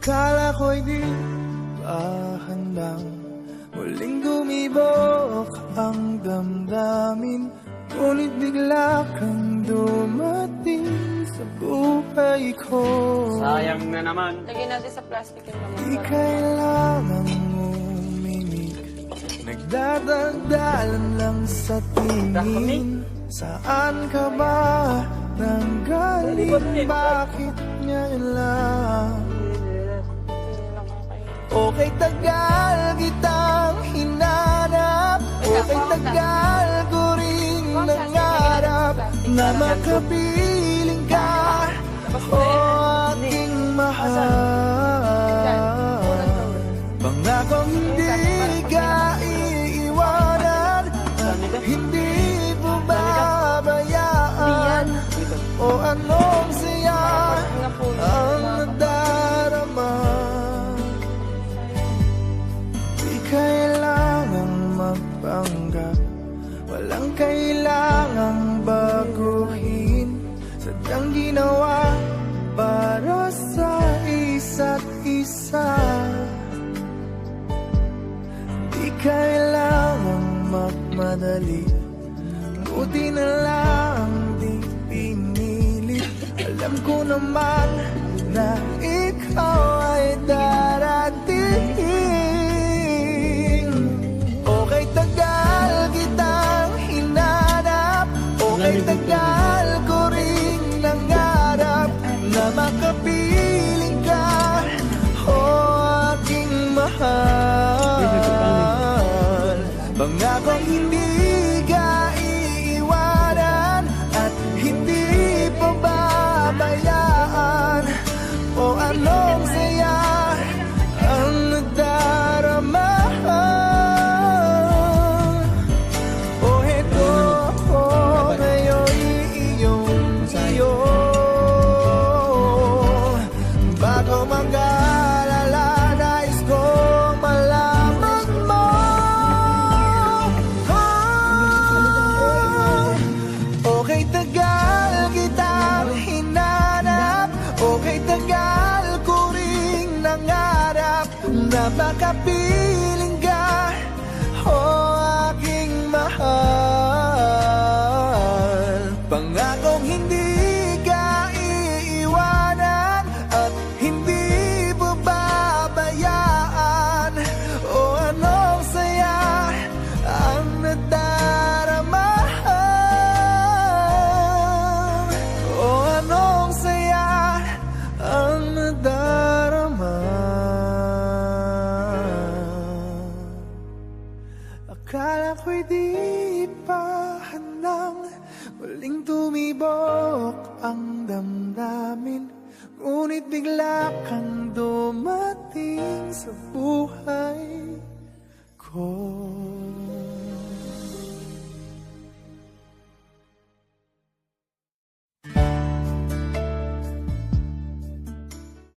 Akala ko'y di pa handang muling dumibok ang damdamin, ngunit bigla kang dumating sa buhay ko. Sayang na naman. Lagyan natin sa plastic yung naman. Di kailangan umimik, nagdadagdalan lang sa tingin. Saan ka ba nanggaling? Bakit ngayon lang? Okay, tagal kitang hinanap, okay, tagal ko rin nangarap na makapiling ka, o aking mahal. Pangakong hindi ka iiwanan at hindi mo babayaan, o anong saya ang nadarama. Di kailangang magpanggap, walang kailangang baguhin, sadyang ginawa para sa isa't isa. Di kailangang magmadali, buti na lang di pinilit. Alam ko naman na ikaw ay darating. Okay, tagal kitang hinanap, okay, tagal ko rin nangarap na makapiling ka, o aking mahal. Pangakong hindi ka iiwanan at hindi pa babayaan, o anong saya ang nadarama. O heto ako ngayon iyong iyo, bago mag-alala nais kong malaman mo. Okay, tagal kitang hinanap, okay, tagal ko ring nangarap na makapiling ka, o aking mahal. Pangakong hindi ka iiwanan at hindi mo babayaan, o anong saya ang nadarama. O anong saya ang nadarama. Akala ko'y di pa handang muling tumibok ang damdamin, ngunit bigla kang dumating sa buhay